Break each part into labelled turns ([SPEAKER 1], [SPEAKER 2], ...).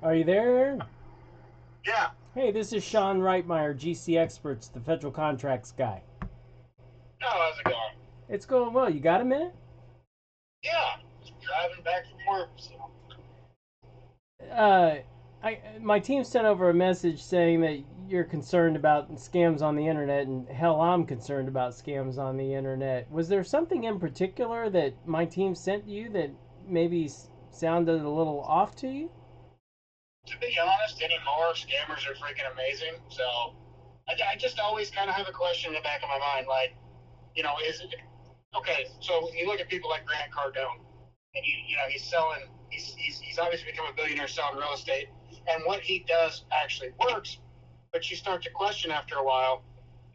[SPEAKER 1] Are you there?
[SPEAKER 2] Yeah.
[SPEAKER 1] Hey, this is Sean Reitmeyer, GCExperts, the federal contracts guy.
[SPEAKER 2] Oh, how's it going?
[SPEAKER 1] It's going well. You got a minute?
[SPEAKER 2] Yeah. Just driving back from work. So.
[SPEAKER 1] Uh, my team sent over a message saying that you're concerned about scams on the internet, and hell, I'm concerned about scams on the internet. Was there something in particular that my team sent you that maybe sounded a little off to you?
[SPEAKER 2] To be honest, anymore, scammers are freaking amazing. So I just always kind of have a question in the back of my mind, like, is it okay? So you look at people like Grant Cardone, and he's selling. He's obviously become a billionaire selling real estate, and what he does actually works. But you start to question after a while: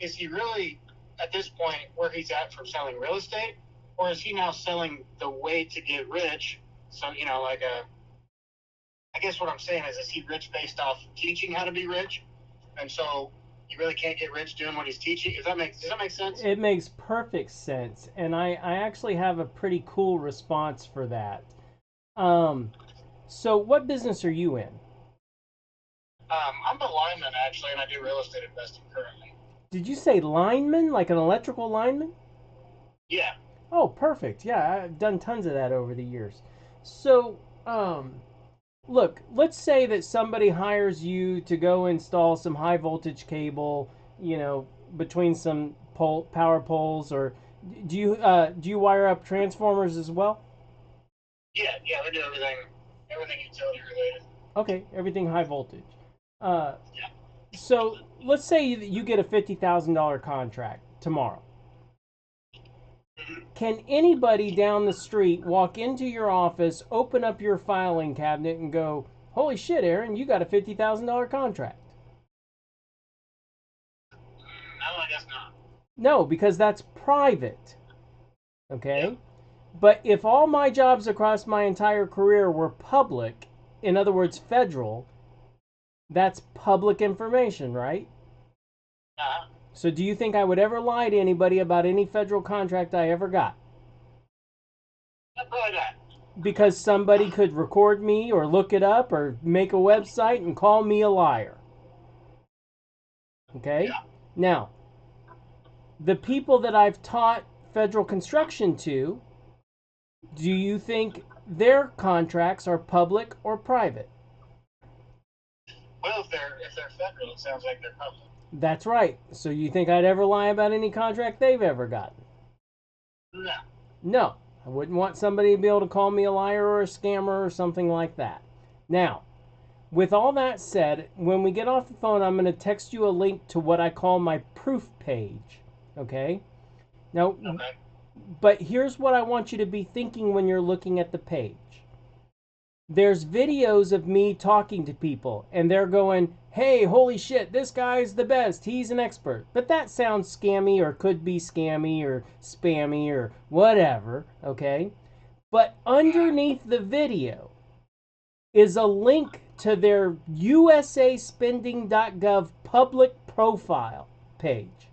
[SPEAKER 2] is he really at this point where he's at from selling real estate, or is he now selling the way to get rich? So like a I guess what I'm saying is he rich based off teaching how to be rich, and so you really can't get rich doing what he's teaching. Does that make sense?
[SPEAKER 1] It makes perfect sense, and I actually have a pretty cool response for that. Um, so, what business are you in?
[SPEAKER 2] I'm a lineman actually, and I do real estate investing currently.
[SPEAKER 1] Did you say lineman, like an electrical lineman?
[SPEAKER 2] Yeah,
[SPEAKER 1] Oh, perfect. Yeah, I've done tons of that over the years. So, look, let's say that somebody hires you to go install some high voltage cable, between some power poles, or do you wire up transformers as well?
[SPEAKER 2] yeah. We do everything utility related.
[SPEAKER 1] Okay, everything high voltage. Uh,
[SPEAKER 2] Yeah.
[SPEAKER 1] so let's say you get a $50,000 contract tomorrow.
[SPEAKER 2] Mhm.
[SPEAKER 1] Can anybody down the street walk into your office, open up your filing cabinet, and go, "Holy shit, Aaron, you got a $50,000 contract"?
[SPEAKER 2] No, I guess not.
[SPEAKER 1] No, because that's private.
[SPEAKER 2] Yeah.
[SPEAKER 1] Okay? But if all my jobs across my entire career were public, in other words, federal, that's public information, right?
[SPEAKER 2] Uh,
[SPEAKER 1] So do you think I would ever lie to anybody about any federal contract I ever got?
[SPEAKER 2] Probably not.
[SPEAKER 1] Because somebody could record me or look it up or make a website and call me a liar. Okay?
[SPEAKER 2] Yeah.
[SPEAKER 1] Now, the people that I've taught federal construction to, do you think their contracts are public or private?
[SPEAKER 2] Well, if they're federal, it sounds like they're public.
[SPEAKER 1] That's right. So you think I'd ever lie about any contract they've ever gotten?
[SPEAKER 2] No.
[SPEAKER 1] No. I wouldn't want somebody to be able to call me a liar or a scammer or something like that. Now, with all that said, when we get off the phone, I'm going to text you a link to what I call my proof page. Okay? Now,
[SPEAKER 2] Okay.
[SPEAKER 1] but here's what I want you to be thinking when you're looking at the page. There's videos of me talking to people, and they're going, "Hey, holy shit, this guy's the best. He's an expert." But that sounds scammy or could be scammy or spammy or whatever, okay? But underneath the video is a link to their usaspending.gov public profile page.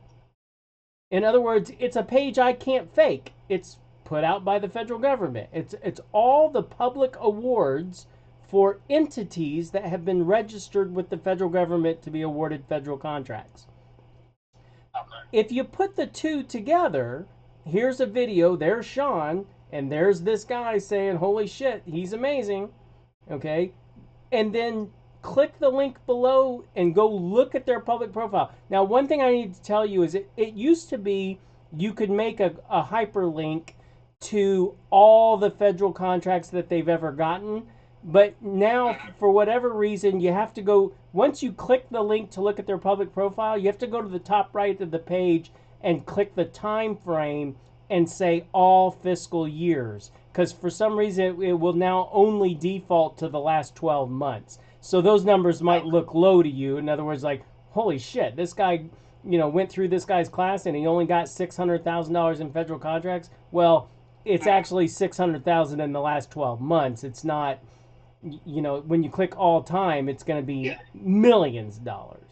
[SPEAKER 1] In other words, it's a page I can't fake. It's put out by the federal government. It's all the public awards for entities that have been registered with the federal government to be awarded federal contracts.
[SPEAKER 2] Okay.
[SPEAKER 1] If you put the two together, here's a video, there's Sean, and there's this guy saying, "Holy shit, he's amazing." Okay? And then click the link below and go look at their public profile. Now, one thing I need to tell you is it used to be you could make a hyperlink to all the federal contracts that they've ever gotten. But now, for whatever reason, you have to go, once you click the link to look at their public profile, you have to go to the top right of the page and click the time frame and say all fiscal years, because for some reason it will now only default to the last 12 months. So those numbers might
[SPEAKER 2] Okay.
[SPEAKER 1] look low to you. In other words, like, holy shit, this guy, went through this guy's class and he only got $600,000 in federal contracts. Well, it's actually 600,000 in the last 12 months. It's not, when you click all time, it's going to be
[SPEAKER 2] Yeah.
[SPEAKER 1] millions of dollars.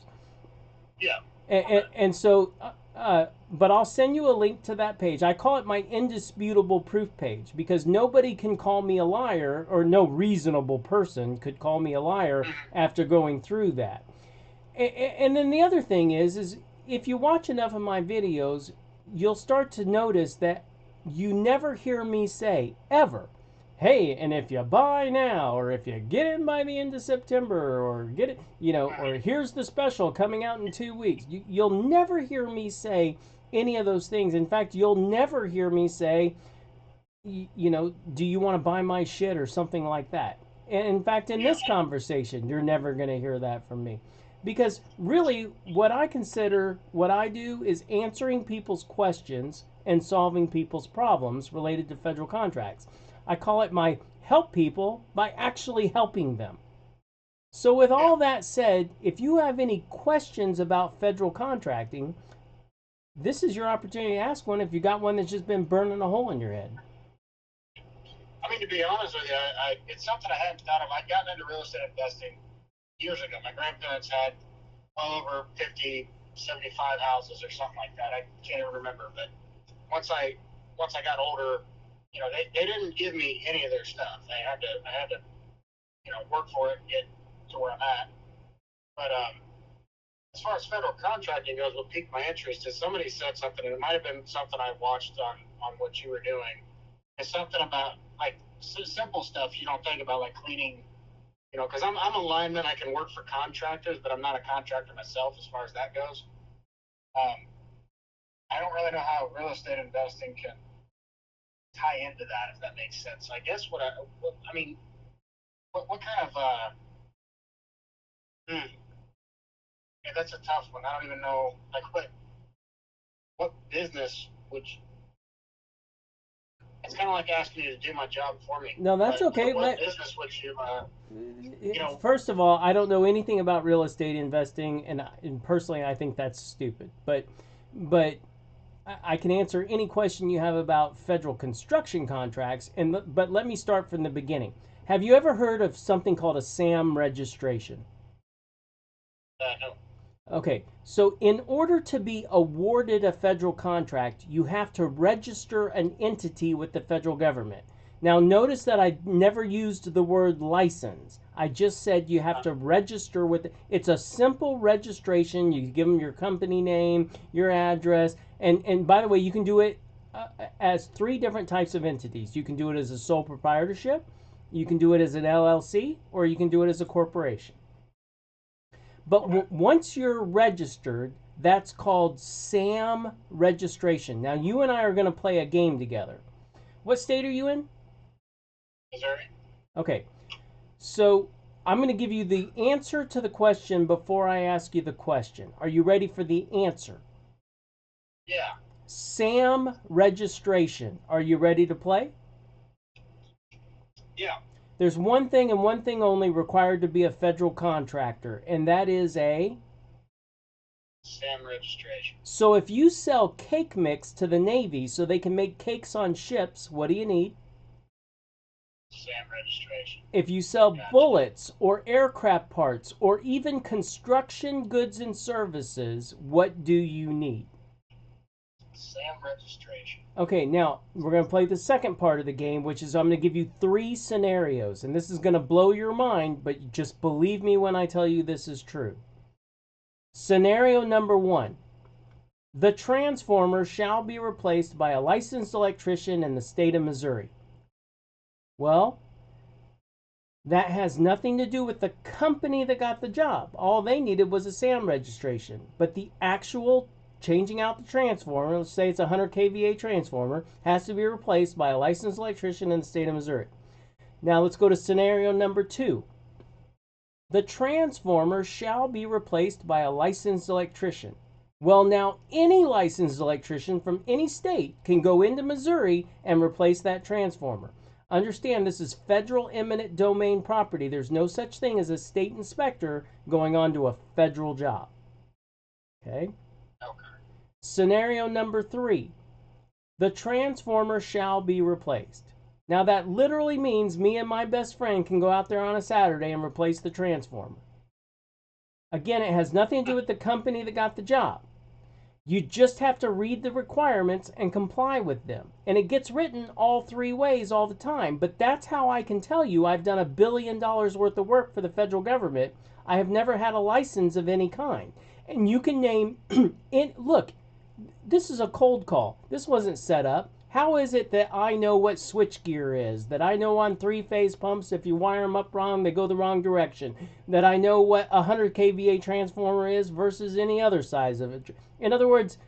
[SPEAKER 2] Yeah.
[SPEAKER 1] And,
[SPEAKER 2] Okay.
[SPEAKER 1] and, and so But I'll send you a link to that page. I call it my indisputable proof page because nobody can call me a liar, or no reasonable person could call me a liar after going through that. And then the other thing is if you watch enough of my videos, you'll start to notice that you never hear me say, ever, hey, and if you buy now, or if you get in by the end of September, or get it, or here's the special coming out in 2 weeks. You'll never hear me say any of those things. In fact, you'll never hear me say, do you want to buy my shit or something like that. And in fact, in this conversation, you're never going to hear that from me. Because really, what I do is answering people's questions and solving people's problems related to federal contracts. I call it my help people by actually helping them. So with all that said, if you have any questions about federal contracting, this is your opportunity to ask one if you got one that's just been burning a hole in your head.
[SPEAKER 2] I mean, to be honest with you, it's something I hadn't thought of. I'd gotten into real estate investing years ago. My grandparents had well over 50, 75 houses or something like that. I can't even remember. But once I got older, they didn't give me any of their stuff. I had to work for it and get to where I'm at. But as far as federal contracting goes, what piqued my interest is somebody said something, and it might have been something I watched on what you were doing. It's something about like simple stuff you don't think about, like cleaning. Because I'm a lineman, I can work for contractors, but I'm not a contractor myself as far as that goes. I don't really know how real estate investing can tie into that, if that makes sense. So I guess what kind of yeah, that's a tough one. I don't even know like what business would you, it's kind of like asking you to do my job for me.
[SPEAKER 1] No, that's okay.
[SPEAKER 2] What business would you
[SPEAKER 1] First of all, I don't know anything about real estate investing, and personally, I think that's stupid. But I can answer any question you have about federal construction contracts. But let me start from the beginning. Have you ever heard of something called a SAM registration?
[SPEAKER 2] No.
[SPEAKER 1] Okay, so in order to be awarded a federal contract, you have to register an entity with the federal government. Now, notice that I never used the word license. I just said you have to register with it. It's a simple registration. You give them your company name, your address, and by the way, you can do it as 3 different types of entities. You can do it as a sole proprietorship, you can do it as an LLC, or you can do it as a corporation. But once you're registered, that's called SAM registration. Now, you and I are going to play a game together. What state are you in?
[SPEAKER 2] Missouri.
[SPEAKER 1] Okay. So I'm going to give you the answer to the question before I ask you the question. Are you ready for the answer?
[SPEAKER 2] Yeah.
[SPEAKER 1] SAM registration. Are you ready to play?
[SPEAKER 2] Yeah.
[SPEAKER 1] There's one thing and one thing only required to be a federal contractor, and that is a
[SPEAKER 2] SAM registration.
[SPEAKER 1] So if you sell cake mix to the Navy so they can make cakes on ships, what do you need?
[SPEAKER 2] SAM registration.
[SPEAKER 1] If you sell bullets or aircraft parts or even construction goods and services, what do you need?
[SPEAKER 2] SAM registration.
[SPEAKER 1] Okay, now we're going to play the second part of the game, which is I'm going to give you 3 scenarios. And this is going to blow your mind, but just believe me when I tell you this is true. Scenario number 1. The transformer shall be replaced by a licensed electrician in the state of Missouri. Well, that has nothing to do with the company that got the job. All they needed was a SAM registration. But the actual changing out the transformer, let's say it's a 100 kVA transformer, has to be replaced by a licensed electrician in the state of Missouri. Now let's go to scenario number 2. The transformer shall be replaced by a licensed electrician. Well, now any licensed electrician from any state can go into Missouri and replace that transformer. Understand, this is federal eminent domain property. There's no such thing as a state inspector going on to a federal job. Okay? Scenario number 3. The transformer shall be replaced. Now that literally means me and my best friend can go out there on a Saturday and replace the transformer. Again, it has nothing to do with the company that got the job. You just have to read the requirements and comply with them. And it gets written all three ways all the time. But that's how I can tell you I've done $1 billion worth of work for the federal government. I have never had a license of any kind. And you can name, look, this is a cold call. This wasn't set up. How is it that I know what switchgear is? That I know on three-phase pumps, if you wire them up wrong, they go the wrong direction. That I know what a 100 kVA transformer is versus any other size of it. In other words,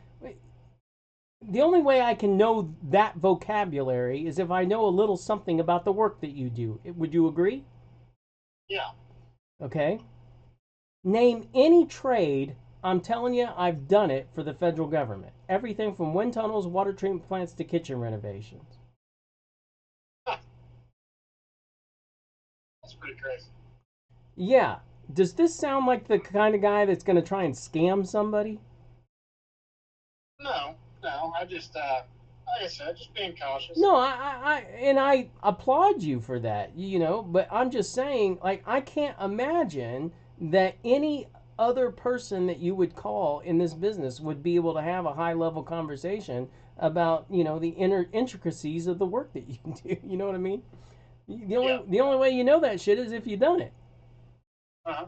[SPEAKER 1] the only way I can know that vocabulary is if I know a little something about the work that you do. Would you agree?
[SPEAKER 2] Yeah.
[SPEAKER 1] Okay. Name any trade. I'm telling you, I've done it for the federal government. Everything from wind tunnels, water treatment plants to kitchen renovations.
[SPEAKER 2] Huh. That's pretty crazy.
[SPEAKER 1] Yeah. Does this sound like the kind of guy that's going to try and scam somebody?
[SPEAKER 2] No, no. I just, like I said, just being cautious.
[SPEAKER 1] No, I applaud you for that, but I'm just saying, like, I can't imagine that any other person that you would call in this business would be able to have a high level conversation about, the intricacies of the work that you do. You know what I mean?
[SPEAKER 2] Yeah.
[SPEAKER 1] The only way you know that shit is if you've done it.
[SPEAKER 2] Uh-huh.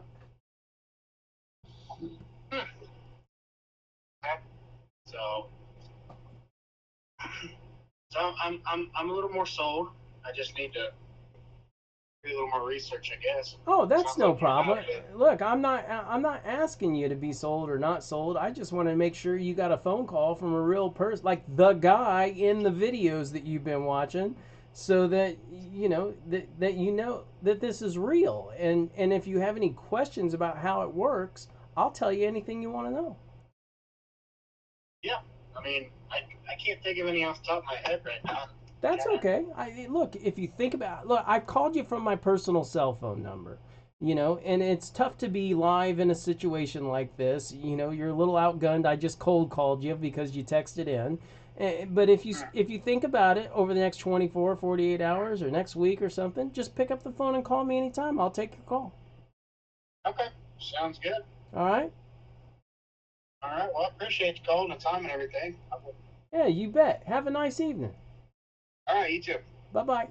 [SPEAKER 2] So, I'm a little more sold. I just need to do a little more research, I guess.
[SPEAKER 1] Oh, that's
[SPEAKER 2] Sounds
[SPEAKER 1] no
[SPEAKER 2] like you
[SPEAKER 1] problem.
[SPEAKER 2] have it.
[SPEAKER 1] Look, I'm not asking you to be sold or not sold. I just want to make sure you got a phone call from a real person, like the guy in the videos that you've been watching, so that you know that this is real. And if you have any questions about how it works, I'll tell you anything you want to know.
[SPEAKER 2] Yeah. I mean, I can't think of any off the top of my head right now.
[SPEAKER 1] That's okay. Look, if you think about, look, I called you from my personal cell phone number, and it's tough to be live in a situation like this. You're a little outgunned. I just cold called you because you texted in. But if you think about it over the next 24, 48 hours or next week or something, just pick up the phone and call me anytime. I'll take your call.
[SPEAKER 2] Okay. Sounds good.
[SPEAKER 1] All right?
[SPEAKER 2] All right. Well, I appreciate the call and the time and everything.
[SPEAKER 1] Yeah, you bet. Have a nice evening.
[SPEAKER 2] All right. You too.
[SPEAKER 1] Bye-bye.